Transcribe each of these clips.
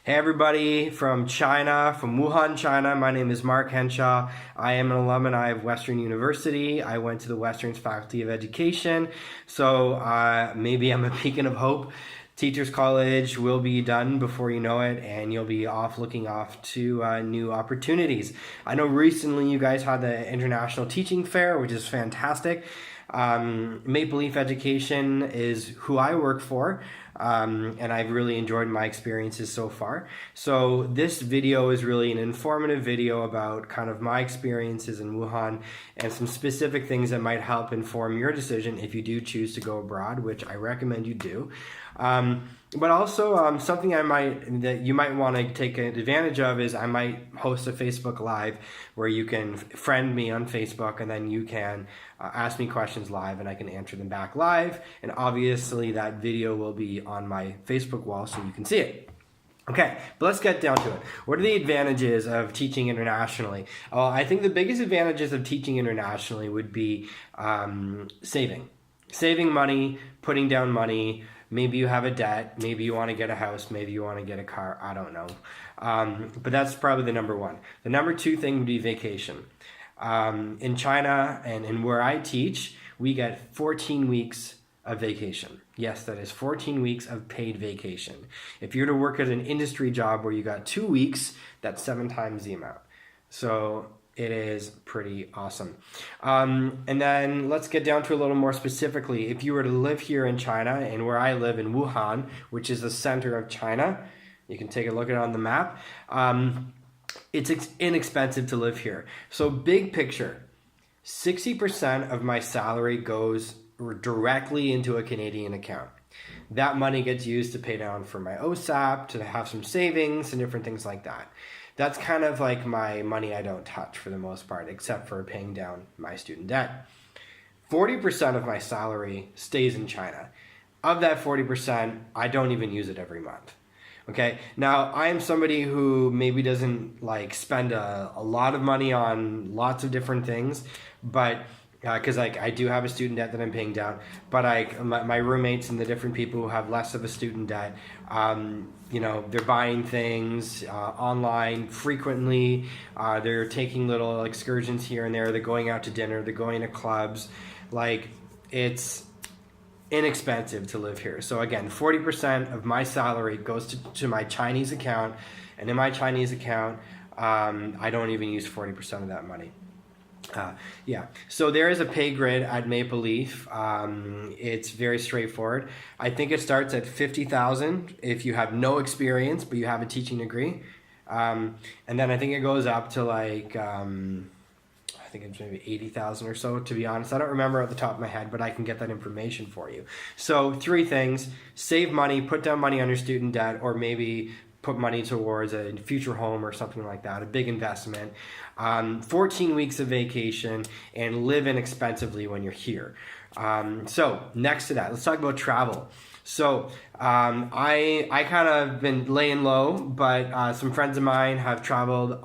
Hey everybody from China, from Wuhan, China. My name is Mark Henshaw. I am an alumni of Western University. I went to the Western's Faculty of Education, so maybe I'm a beacon of hope. Teachers College will be done before you know it, and you'll be looking off to new opportunities. I know recently you guys had the International Teaching Fair, which is fantastic. Maple Leaf Education is who I work for, and I've really enjoyed my experiences so far. So this video is really an informative video about kind of my experiences in Wuhan and some specific things that might help inform your decision if you do choose to go abroad, which I recommend you do. But also something that you might want to take advantage of is I might host a Facebook Live where you can friend me on Facebook, and then you can ask me questions live and I can answer them back live. And obviously that video will be on my Facebook wall so you can see it. Okay, but let's get down to it. What are the advantages of teaching internationally? Well, I think the biggest advantages of teaching internationally would be saving money, putting down money. Maybe you have a debt, maybe you want to get a house, maybe you want to get a car, I don't know. But that's probably the number one. The number two thing would be vacation. In China and where I teach, we get 14 weeks of vacation. Yes, that is 14 weeks of paid vacation. If you're to work at an industry job where you got 2 weeks, that's 7 times the amount. So it is pretty awesome. And then let's get down to a little more specifically. If you were to live here in China, and where I live in Wuhan, which is the center of China, you can take a look at it on the map. It's inexpensive to live here. So big picture, 60% of my salary goes directly into a Canadian account. That money gets used to pay down for my OSAP, to have some savings and different things like that. That's kind of like my money I don't touch for the most part, except for paying down my student debt. 40% of my salary stays in China. Of that 40%, I don't even use it every month. Okay, now I am somebody who maybe doesn't spend a lot of money on lots of different things, but because I do have a student debt that I'm paying down, but my roommates and the different people who have less of a student debt, they're buying things online frequently. They're taking little excursions here and there. They're going out to dinner. They're going to clubs. It's inexpensive to live here. So again, 40% of my salary goes to my Chinese account, and in my Chinese account, I don't even use 40% of that money. So there is a pay grid at Maple Leaf. It's very straightforward. I think it starts at $50,000 if you have no experience but you have a teaching degree, and then I think it goes up to I think it's maybe 80,000 or so, to be honest. I don't remember at the top of my head, but I can get that information for you. So 3 things: save money, put down money on your student debt, or maybe put money towards a future home or something like that, a big investment. 14 weeks of vacation, and live inexpensively when you're here. So next to that, let's talk about travel. So I kind of been laying low, but some friends of mine have traveled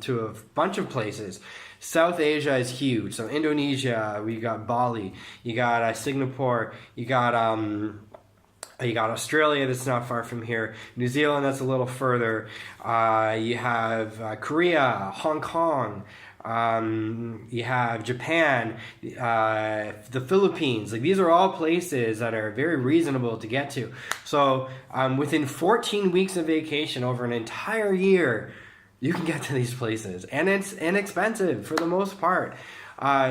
to a bunch of places. South Asia is huge. So Indonesia, we got Bali, you got Singapore, you got Australia, that's not far from here. New Zealand, that's a little further. You have Korea, Hong Kong. You have Japan, the Philippines. These are all places that are very reasonable to get to. So within 14 weeks of vacation over an entire year, you can get to these places, and it's inexpensive for the most part.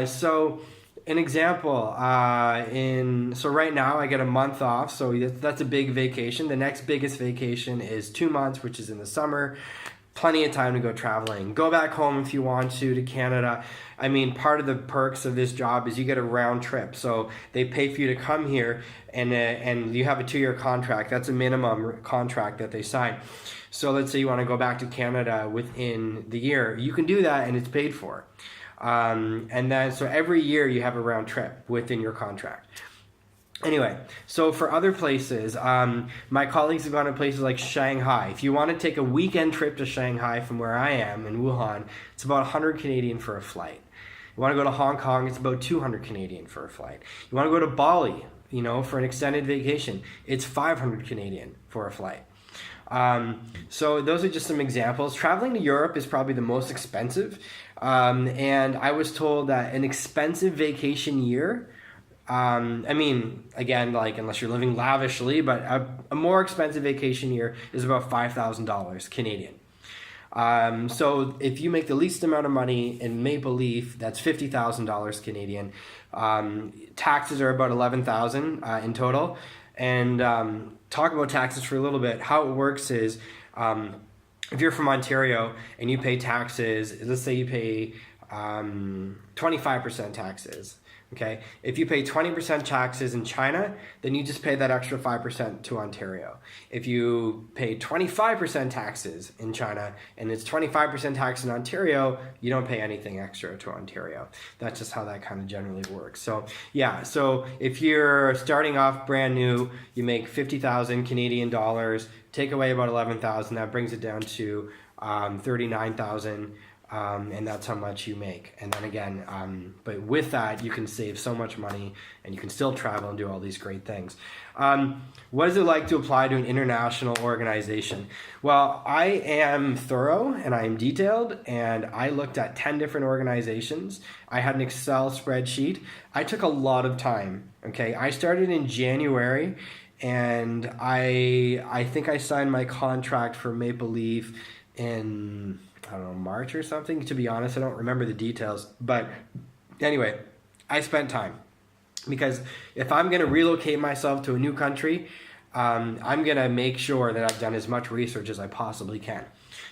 So an example, so right now I get a month off, so that's a big vacation. The next biggest vacation is 2 months, which is in the summer. Plenty of time to go traveling. Go back home if you want to Canada. I mean, part of the perks of this job is you get a round trip. So they pay for you to come here, and you have a 2-year contract. That's a minimum contract that they sign. So let's say you want to go back to Canada within the year. You can do that, and it's paid for. And then, so every year you have a round trip within your contract. Anyway, so for other places, my colleagues have gone to places like Shanghai. If you want to take a weekend trip to Shanghai from where I am in Wuhan, it's about 100 Canadian for a flight. You want to go to Hong Kong, it's about 200 Canadian for a flight. You want to go to Bali, for an extended vacation, it's 500 Canadian for a flight. So those are just some examples. Traveling to Europe is probably the most expensive. And I was told that an expensive vacation year, I mean, again, like unless you're living lavishly, but a more expensive vacation year is about $5,000 Canadian. So if you make the least amount of money in Maple Leaf, that's $50,000 Canadian. Taxes are about $11,000 in total. And talk about taxes for a little bit. How it works is if you're from Ontario and you pay taxes, let's say you pay 25% taxes. Okay, if you pay 20% taxes in China, then you just pay that extra 5% to Ontario. If you pay 25% taxes in China and it's 25% tax in Ontario, you don't pay anything extra to Ontario. That's just how that kind of generally works. So yeah, so if you're starting off brand new, you make 50,000 Canadian dollars, take away about 11,000, that brings it down to 39,000. And that's how much you make. And then again, but with that, you can save so much money and you can still travel and do all these great things. What is it like to apply to an international organization? Well, I am thorough and I am detailed, and I looked at 10 different organizations. I had an Excel spreadsheet. I took a lot of time. Okay, I started in January, and I think I signed my contract for Maple Leaf in, I don't know, March or something. To be honest, I don't remember the details. But anyway, I spent time, because if I'm going to relocate myself to a new country, I'm going to make sure that I've done as much research as I possibly can.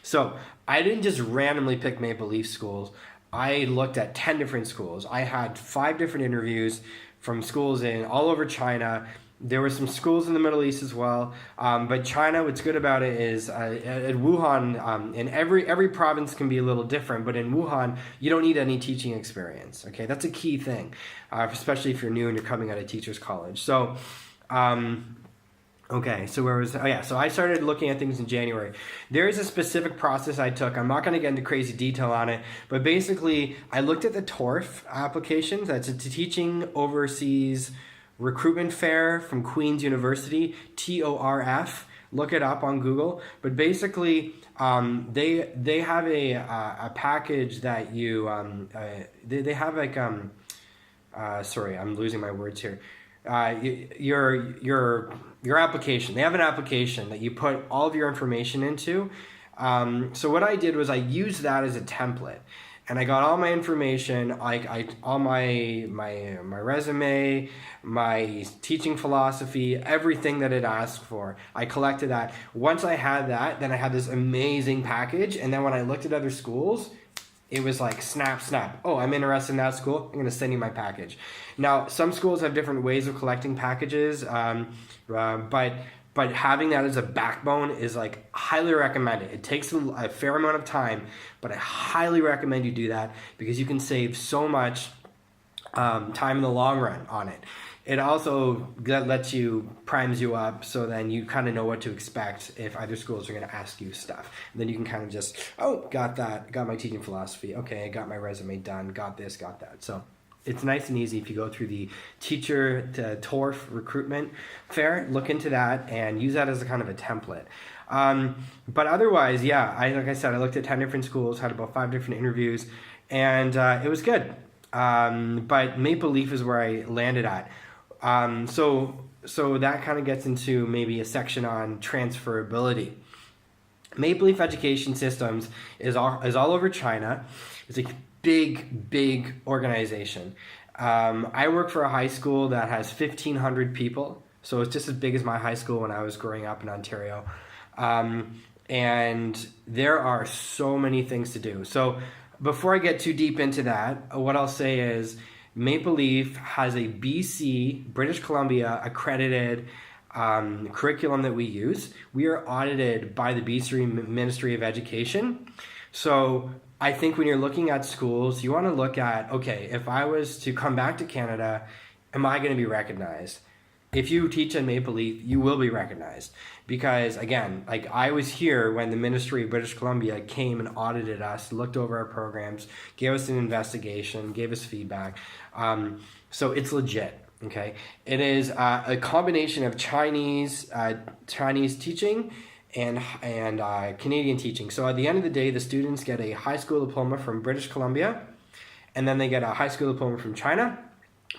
So I didn't just randomly pick Maple Leaf schools. I looked at 10 different schools. I had 5 different interviews from schools in all over China. There were some schools in the Middle East as well, but China, what's good about it is at Wuhan, and every province can be a little different, but in Wuhan, you don't need any teaching experience, okay? That's a key thing, especially if you're new and you're coming out of teacher's college. So, okay, so where was, oh yeah, so I started looking at things in January. There is a specific process I took. I'm not going to get into crazy detail on it, but basically, I looked at the TORF applications. That's a Teaching Overseas Recruitment Fair from Queen's University, TORF. Look it up on Google. But basically, they have a package that you they have like sorry, I'm losing my words here. Your application. They have an application that you put all of your information into. So what I did was I used that as a template. And I got all my information, all my resume, my teaching philosophy, everything that it asked for. I collected that. Once I had that, then I had this amazing package. And then when I looked at other schools, it was like snap. Oh, I'm interested in that school. I'm going to send you my package. Now, some schools have different ways of collecting packages, but having that as a backbone is like highly recommended. It takes a fair amount of time, but I highly recommend you do that, because you can save so much time in the long run on it. It also primes you up, so then you kind of know what to expect if other schools are going to ask you stuff. And then you can kind of just, oh, got that, got my teaching philosophy, okay, I got my resume done, got this, got that. So it's nice and easy if you go through the teacher to TORF recruitment fair. Look into that and use that as a kind of a template. But otherwise, yeah, like I said, I looked at 10 different schools, had about 5 different interviews, and it was good. But Maple Leaf is where I landed at. So that kind of gets into maybe a section on transferability. Maple Leaf Education Systems is all over China. It's a big organization. I work for a high school that has 1,500 people, so it's just as big as my high school when I was growing up in Ontario. And there are so many things to do. So before I get too deep into that, what I'll say is Maple Leaf has a BC, British Columbia accredited curriculum that we use. We are audited by the BC Ministry of Education. So I think when you're looking at schools, you want to look at, okay, if I was to come back to Canada, am I going to be recognized? If you teach at Maple Leaf, you will be recognized. Because again, like I was here when the Ministry of British Columbia came and audited us, looked over our programs, gave us an investigation, gave us feedback. So it's legit, okay? It is a combination of Chinese teaching and Canadian teaching. So at the end of the day, the students get a high school diploma from British Columbia, and then they get a high school diploma from China.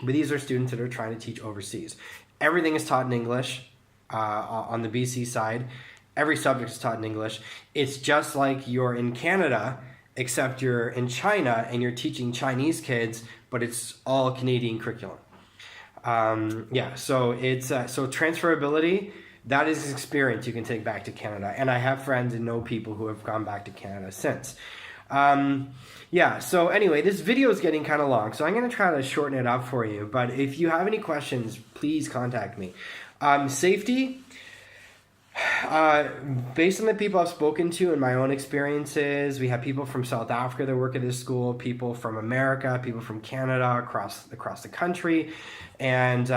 But these are students that are trying to teach overseas. Everything is taught in English on the BC side. Every subject is taught in English. It's just like you're in Canada, except you're in China and you're teaching Chinese kids, but it's all Canadian curriculum. So it's so transferability. That is an experience you can take back to Canada, and I have friends and know people who have gone back to Canada since. So anyway, this video is getting kind of long, so I'm going to try to shorten it up for you. But if you have any questions, please contact me. Safety. Based on the people I've spoken to and my own experiences, we have people from South Africa that work at this school, people from America, people from Canada, across the country, and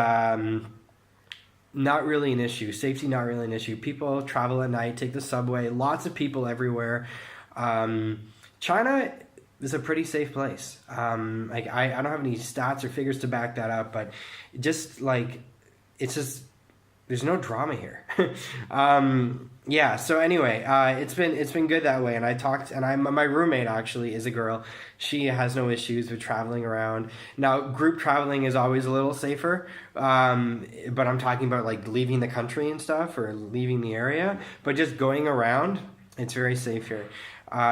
not really an issue. Safety, not really an issue. People travel at night, take the subway, lots of people everywhere. China is a pretty safe place. I don't have any stats or figures to back that up, but there's no drama here. So anyway, it's been good that way. And I talked, and my roommate actually is a girl. She has no issues with traveling around. Now, group traveling is always a little safer, but I'm talking about like leaving the country and stuff, or leaving the area. But just going around, it's very safe here.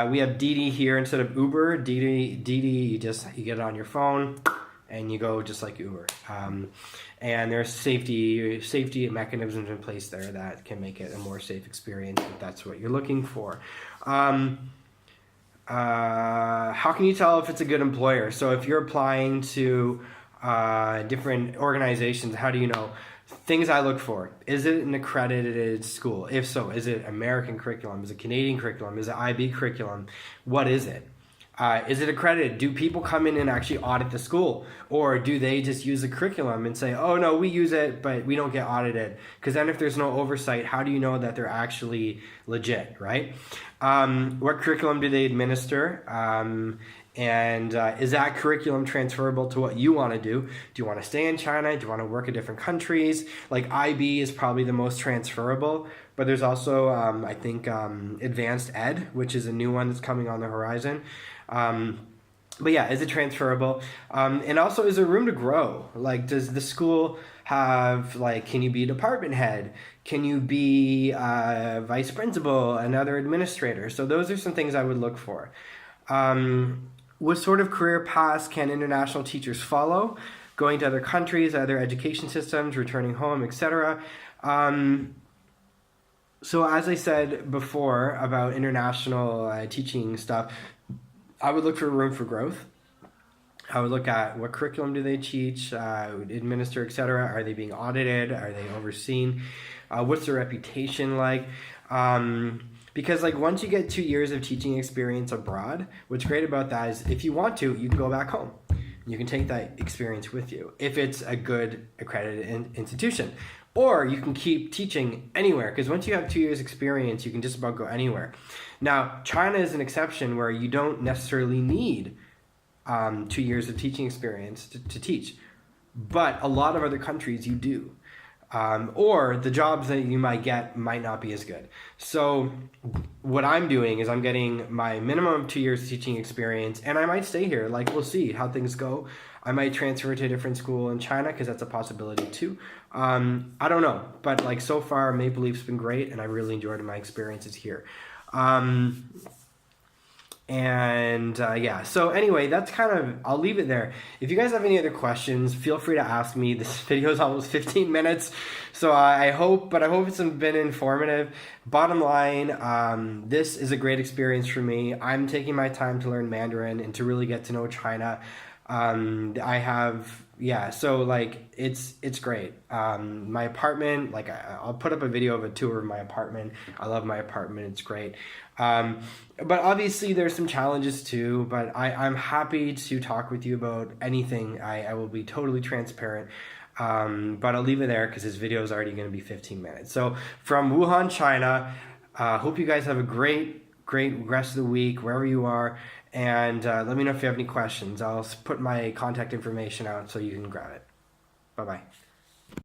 We have Didi here instead of Uber. Didi, you get it on your phone, and you go just like Uber. And there's safety mechanisms in place there that can make it a more safe experience if that's what you're looking for. How can you tell if it's a good employer? So if you're applying to different organizations, how do you know? Things I look for. Is it an accredited school? If so, is it American curriculum? Is it Canadian curriculum? Is it IB curriculum? What is it? Is it accredited? Do people come in and actually audit the school? Or do they just use the curriculum and say, oh no, we use it, but we don't get audited? Because then if there's no oversight, how do you know that they're actually legit, right? What curriculum do they administer? Is that curriculum transferable to what you want to do? Do you want to stay in China? Do you want to work in different countries? Like IB is probably the most transferable, but there's also, advanced ed, which is a new one that's coming on the horizon. Is it transferable? And also, is there room to grow? Like, does the school have, can you be a department head? Can you be vice principal, another administrator? So those are some things I would look for. What sort of career paths can international teachers follow? Going to other countries, other education systems, returning home, etc. So as I said before about international teaching stuff, I would look for room for growth. I would look at what curriculum do they teach, administer, etc. Are they being audited? Are they overseen? What's their reputation like? Because once you get 2 years of teaching experience abroad, what's great about that is if you want to, you can go back home. You can take that experience with you if it's a good accredited institution. Or you can keep teaching anywhere, because once you have 2 years experience, you can just about go anywhere. Now, China is an exception where you don't necessarily need 2 years of teaching experience to teach. But a lot of other countries you do. Or the jobs that you might get might not be as good. So what I'm doing is I'm getting my minimum 2 years of teaching experience, and I might stay here. We'll see how things go. I might transfer to a different school in China because that's a possibility too. I don't know, but so far Maple Leaf's been great, and I really enjoyed my experiences here. So anyway, that's I'll leave it there. If you guys have any other questions, feel free to ask me. This video is almost 15 minutes, so I hope it's been informative. Bottom line, this is a great experience for me. I'm taking my time to learn Mandarin and to really get to know China. It's great. My apartment, I'll put up a video of a tour of my apartment. I love my apartment. It's great. But obviously there's some challenges too, but I'm happy to talk with you about anything. I will be totally transparent. But I'll leave it there because this video is already going to be 15 minutes. So from Wuhan, China, hope you guys have a great rest of the week, wherever you are. And let me know if you have any questions. I'll put my contact information out so you can grab it. Bye-bye.